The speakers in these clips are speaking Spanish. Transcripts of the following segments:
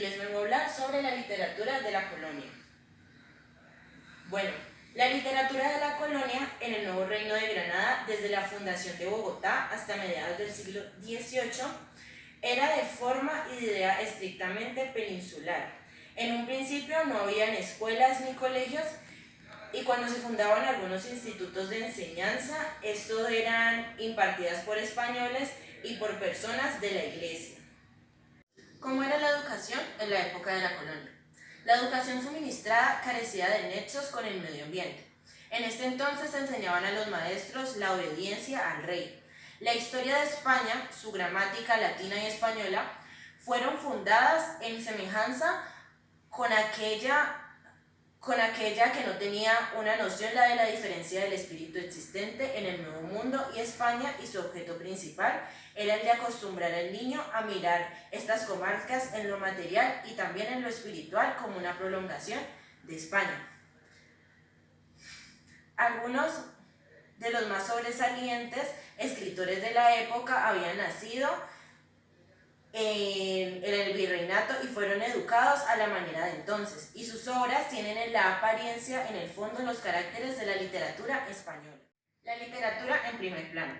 les vengo a hablar sobre la literatura de la colonia. Bueno, la literatura de la colonia en el Nuevo Reino de Granada, desde la fundación de Bogotá hasta mediados del siglo XVIII, era de forma y de idea estrictamente peninsular. En un principio no habían escuelas ni colegios, y cuando se fundaban algunos institutos de enseñanza, estos eran impartidas por españoles y por personas de la iglesia. ¿Cómo era la educación en la época de la colonia? La educación suministrada carecía de nexos con el medio ambiente. En este entonces se enseñaban a los maestros la obediencia al rey. La historia de España, su gramática latina y española, fueron fundadas en semejanza con aquella que no tenía una noción de la diferencia del espíritu existente en el Nuevo Mundo y España, y su objeto principal era el de acostumbrar al niño a mirar estas comarcas en lo material y también en lo espiritual como una prolongación de España. Algunos de los más sobresalientes escritores de la época habían nacido en el virreinato y fueron educados a la manera de entonces, y sus obras tienen en la apariencia, en el fondo, los caracteres de la literatura española. La literatura en primer plano.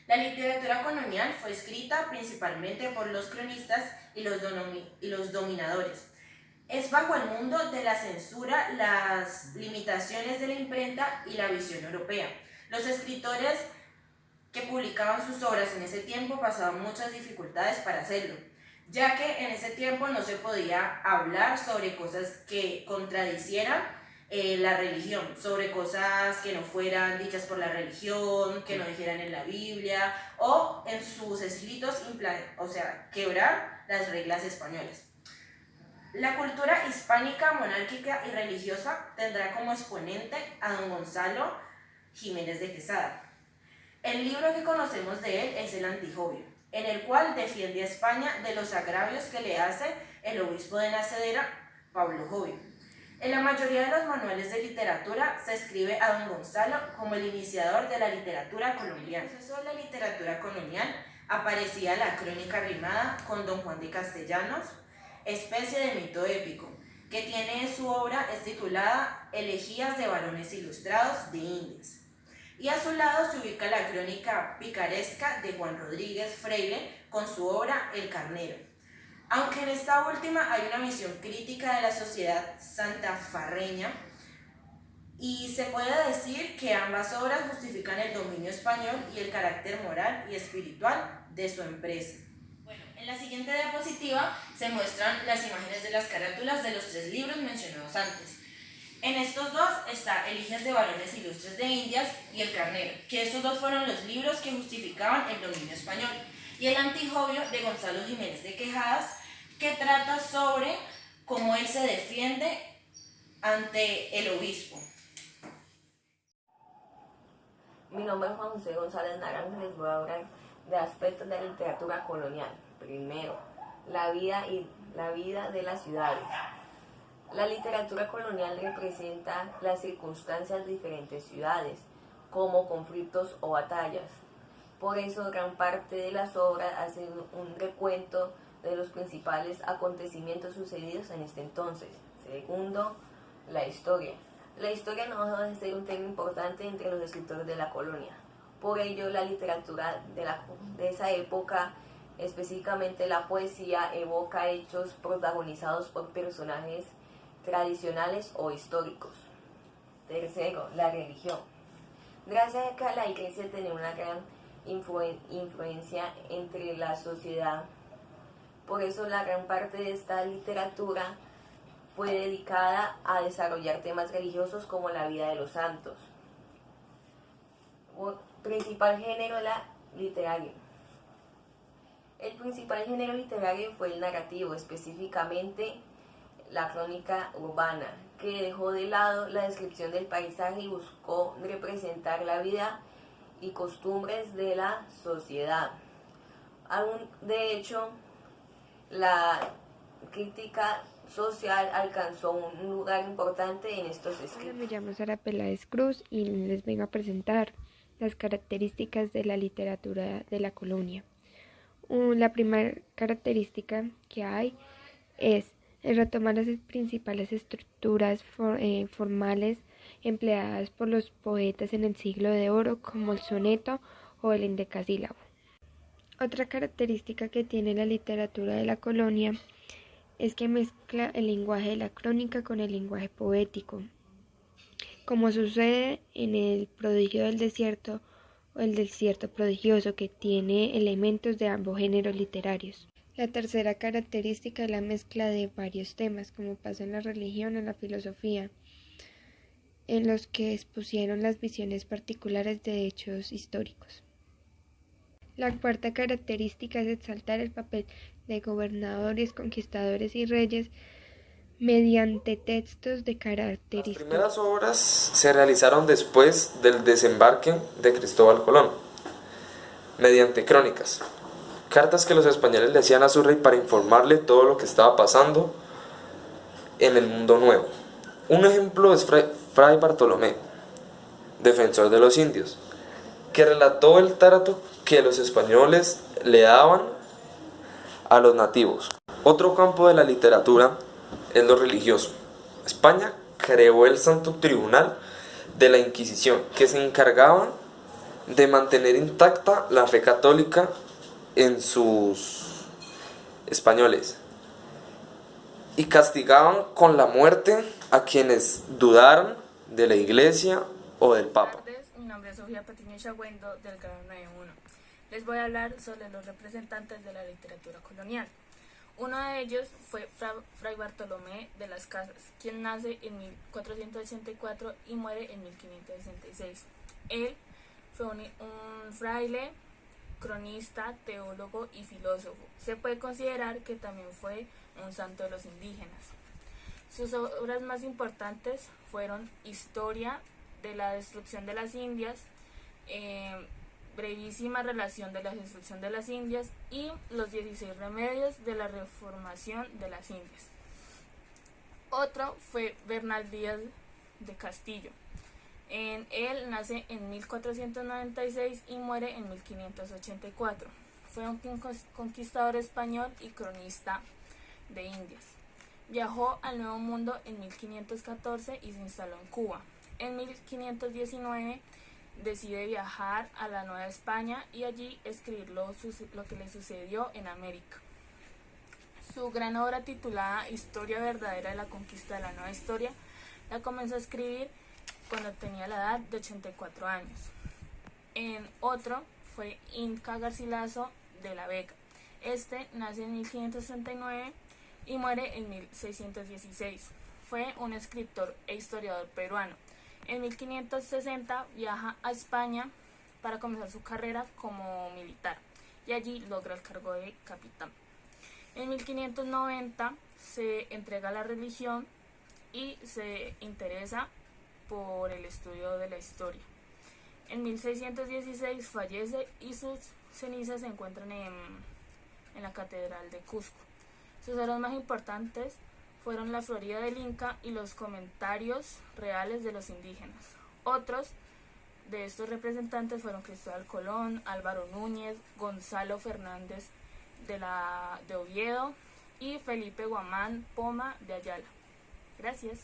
La literatura colonial fue escrita principalmente por los cronistas y los dominadores. Es bajo el mundo de la censura, las limitaciones de la imprenta y la visión europea. Los escritores que publicaban sus obras en ese tiempo pasaban muchas dificultades para hacerlo, ya que en ese tiempo no se podía hablar sobre cosas que contradicieran la religión, sobre cosas que no fueran dichas por la religión, que no dijeran en la Biblia, o en sus escritos, quebrar las reglas españolas. La cultura hispánica, monárquica y religiosa tendrá como exponente a don Gonzalo Jiménez de Quesada. El libro que conocemos de él es el Antijobio, en el cual defiende a España de los agravios que le hace el obispo de Nacedera, Pablo Jobio. En la mayoría de los manuales de literatura se escribe a don Gonzalo como el iniciador de la literatura colombiana. En el proceso de la literatura colonial aparecía la crónica rimada con don Juan de Castellanos, especie de mito épico, que tiene su obra es titulada Elegías de varones ilustrados de Indias. Y a su lado se ubica la crónica picaresca de Juan Rodríguez Freire con su obra El Carnero. Aunque en esta última hay una visión crítica de la sociedad santafarreña, y se puede decir que ambas obras justifican el dominio español y el carácter moral y espiritual de su empresa. Bueno, en la siguiente diapositiva se muestran las imágenes de las carátulas de los tres libros mencionados antes. En estos dos está Elegías de varones ilustres de Indias y El Carnero, que estos dos fueron los libros que justificaban el dominio español, y el Antijobio de Gonzalo Jiménez de Quesada, que trata sobre cómo él se defiende ante el obispo. Mi nombre es Juan José González Naranjo y les voy a hablar de aspectos de la literatura colonial. Primero, la vida de las ciudades. La literatura colonial representa las circunstancias de diferentes ciudades, como conflictos o batallas. Por eso, gran parte de las obras hacen un recuento de los principales acontecimientos sucedidos en este entonces. Segundo, la historia. La historia no deja de ser un tema importante entre los escritores de la colonia. Por ello, la literatura de esa época, específicamente la poesía, evoca hechos protagonizados por personajes tradicionales o históricos. Tercero, la religión. Gracias a que la iglesia tenía una gran influencia entre la sociedad, por eso la gran parte de esta literatura fue dedicada a desarrollar temas religiosos como la vida de los santos. Principal género literario. El principal género literario fue el narrativo, específicamente la crónica urbana, que dejó de lado la descripción del paisaje y buscó representar la vida y costumbres de la sociedad. De hecho, la crítica social alcanzó un lugar importante en estos escritos. Hola, me llamo Sara Peláez Cruz y les vengo a presentar las características de la literatura de la colonia. La primera característica que hay es El retomar las principales estructuras formales empleadas por los poetas en el siglo de oro, como el soneto o el endecasílabo. Otra característica que tiene la literatura de la colonia es que mezcla el lenguaje de la crónica con el lenguaje poético, como sucede en el Prodigio del Desierto o el Desierto Prodigioso, que tiene elementos de ambos géneros literarios. La tercera característica es la mezcla de varios temas, como pasa en la religión o en la filosofía, en los que expusieron las visiones particulares de hechos históricos. La cuarta característica es exaltar el papel de gobernadores, conquistadores y reyes mediante textos de carácter histórico. Las primeras obras se realizaron después del desembarque de Cristóbal Colón, mediante crónicas, cartas que los españoles le hacían a su rey para informarle todo lo que estaba pasando en el mundo nuevo. Un ejemplo es Fray Bartolomé, defensor de los indios, que relató el trato que los españoles le daban a los nativos. Otro campo de la literatura es lo religioso. España creó el Santo Tribunal de la Inquisición, que se encargaba de mantener intacta la fe católica en sus españoles y castigaban con la muerte a quienes dudaran de la Iglesia o del Papa. Buenas tardes, mi nombre es Sofía Patiño Chagüendo del grado 9.1. Les voy a hablar sobre los representantes de la literatura colonial. Uno de ellos fue Fray Bartolomé de las Casas, quien nace en 1484 y muere en 1566. Él fue un fraile, cronista, teólogo y filósofo. Se puede considerar que también fue un santo de los indígenas. Sus obras más importantes fueron Historia de la destrucción de las Indias, brevísima relación de la destrucción de las Indias y los 16 remedios de la reformación de las Indias. Otro fue Bernal Díaz de Castillo. Él nace en 1496 y muere en 1584. Fue un conquistador español y cronista de Indias. Viajó al Nuevo Mundo en 1514 y se instaló en Cuba. En 1519 decide viajar a la Nueva España y allí escribir lo que le sucedió en América. Su gran obra titulada Historia verdadera de la conquista de la Nueva Historia la comenzó a escribir cuando tenía la edad de 84 años. Otro fue Inca Garcilaso de la Vega. Este nace en 1539 y muere en 1616. Fue un escritor e historiador peruano. En 1560 viaja a España para comenzar su carrera como militar y allí logra el cargo de capitán. En 1590 se entrega a la religión y se interesa por el estudio de la historia. En 1616 fallece y sus cenizas se encuentran en la Catedral de Cusco. Sus obras más importantes fueron La Florida del Inca y los comentarios reales de los indígenas. Otros de estos representantes fueron Cristóbal Colón, Álvaro Núñez, Gonzalo Fernández de Oviedo y Felipe Guamán Poma de Ayala. Gracias.